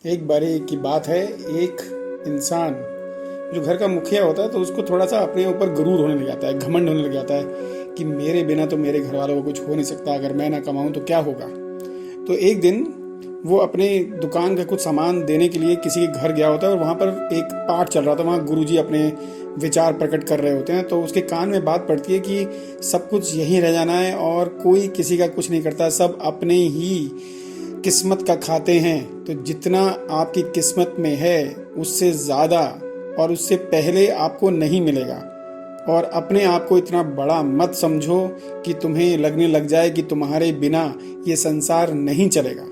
एक बारी की बात है, एक इंसान जो घर का मुखिया होता है तो उसको थोड़ा सा अपने ऊपर गुरूर होने लग जाता है, घमंड होने लग जाता है कि मेरे बिना तो मेरे घर वालों को कुछ हो नहीं सकता, अगर मैं ना कमाऊं तो क्या होगा। तो एक दिन वो अपने दुकान का कुछ सामान देने के लिए किसी के घर गया होता है और वहाँ पर एक पाठ चल रहा था। वहाँ गुरुजी अपने विचार प्रकट कर रहे होते हैं, तो उसके कान में बात पड़ती है कि सब कुछ यहीं रह जाना है और कोई किसी का कुछ नहीं करता, सब अपने ही किस्मत का खाते हैं। तो जितना आपकी किस्मत में है उससे ज़्यादा और उससे पहले आपको नहीं मिलेगा। और अपने आप को इतना बड़ा मत समझो कि तुम्हें लगने लग जाए कि तुम्हारे बिना ये संसार नहीं चलेगा।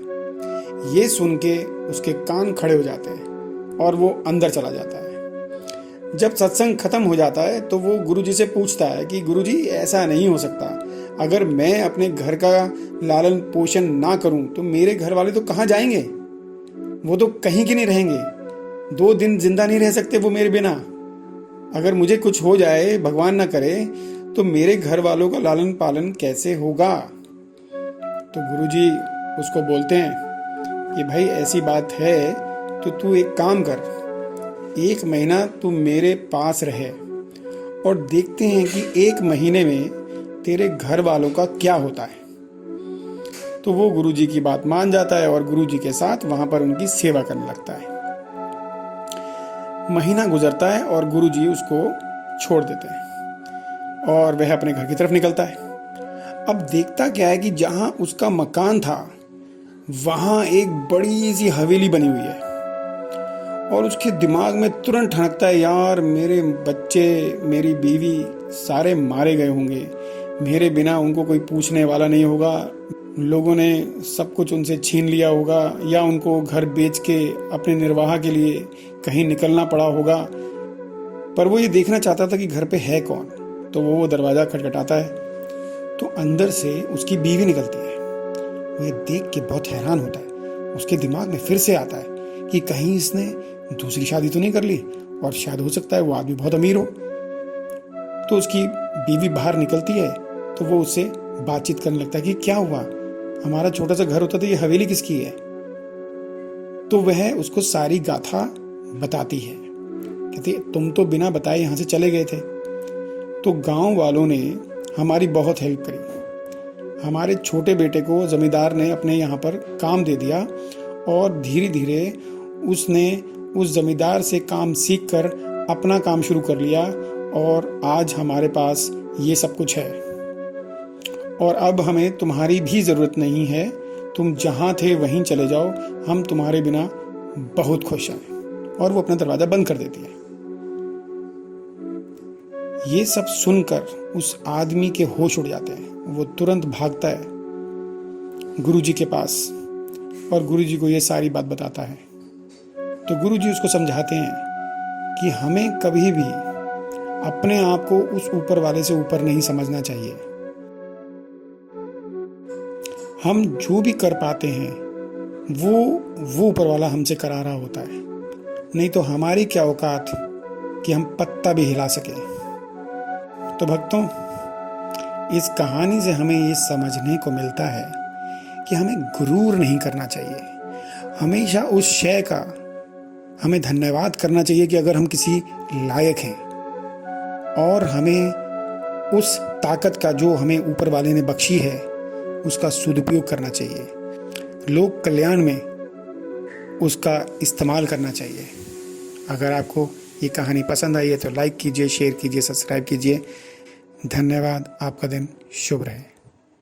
ये सुन के उसके कान खड़े हो जाते हैं और वो अंदर चला जाता है। जब सत्संग खत्म हो जाता है तो वो गुरुजी से पूछता है कि गुरुजी ऐसा नहीं हो सकता, अगर मैं अपने घर का लालन पोषण ना करूं तो मेरे घर वाले तो कहाँ जाएंगे, वो तो कहीं के नहीं रहेंगे, 2 दिन जिंदा नहीं रह सकते वो मेरे बिना। अगर मुझे कुछ हो जाए, भगवान ना करे, तो मेरे घर वालों का लालन पालन कैसे होगा। तो गुरुजी उसको बोलते हैं कि भाई ऐसी बात है तो तू एक काम कर, 1 महीना तू मेरे पास रहे और देखते हैं कि 1 महीने में तेरे घर वालों का क्या होता है। तो वो गुरुजी की बात मान जाता है और गुरुजी के साथ वहां पर उनकी सेवा करने लगता है। महीना गुजरता है और गुरुजी उसको छोड़ देते हैं और वह अपने घर की तरफ निकलता है। अब देखता क्या है कि जहां उसका मकान था वहां एक बड़ी सी हवेली बनी हुई है और उसके दिमाग में तुरंत ठनकता है, यार मेरे बच्चे, मेरी बीवी सारे मारे गए होंगे, मेरे बिना उनको कोई पूछने वाला नहीं होगा, लोगों ने सब कुछ उनसे छीन लिया होगा या उनको घर बेच के अपने निर्वाह के लिए कहीं निकलना पड़ा होगा। पर वो ये देखना चाहता था कि घर पे है कौन। तो वो दरवाज़ा खटखटाता है तो अंदर से उसकी बीवी निकलती है। वो ये देख के बहुत हैरान होता है। उसके दिमाग में फिर से आता है कि कहीं इसने दूसरी शादी तो नहीं कर ली, और शायद हो सकता है वो आदमी बहुत अमीर हो। तो उसकी बीवी बाहर निकलती है तो वो उससे बातचीत करने लगता है कि क्या हुआ, हमारा छोटा सा घर होता था, ये हवेली किसकी है। तो वह उसको सारी गाथा बताती है। कहती तुम तो बिना बताए यहाँ से चले गए थे, तो गांव वालों ने हमारी बहुत हेल्प करी, हमारे छोटे बेटे को जमींदार ने अपने यहाँ पर काम दे दिया और धीरे धीरे उसने उस जमींदार से काम सीख कर अपना काम शुरू कर लिया और आज हमारे पास ये सब कुछ है और अब हमें तुम्हारी भी ज़रूरत नहीं है, तुम जहाँ थे वहीं चले जाओ, हम तुम्हारे बिना बहुत खुश हैं। और वो अपना दरवाज़ा बंद कर देती है। ये सब सुनकर उस आदमी के होश उड़ जाते हैं। वो तुरंत भागता है गुरुजी के पास और गुरुजी को ये सारी बात बताता है। तो गुरुजी उसको समझाते हैं कि हमें कभी भी अपने आप को उस ऊपर वाले से ऊपर नहीं समझना चाहिए। हम जो भी कर पाते हैं वो ऊपर वाला हमसे करा रहा होता है, नहीं तो हमारी क्या औकात कि हम पत्ता भी हिला सके। तो भक्तों, इस कहानी से हमें ये समझने को मिलता है कि हमें गुरूर नहीं करना चाहिए। हमेशा उस शय का हमें धन्यवाद करना चाहिए कि अगर हम किसी लायक हैं, और हमें उस ताकत का जो हमें ऊपर वाले ने बख्शी है उसका सदुपयोग करना चाहिए, लोक कल्याण में उसका इस्तेमाल करना चाहिए। अगर आपको ये कहानी पसंद आई है तो लाइक कीजिए, शेयर कीजिए, सब्सक्राइब कीजिए। धन्यवाद। आपका दिन शुभ रहे।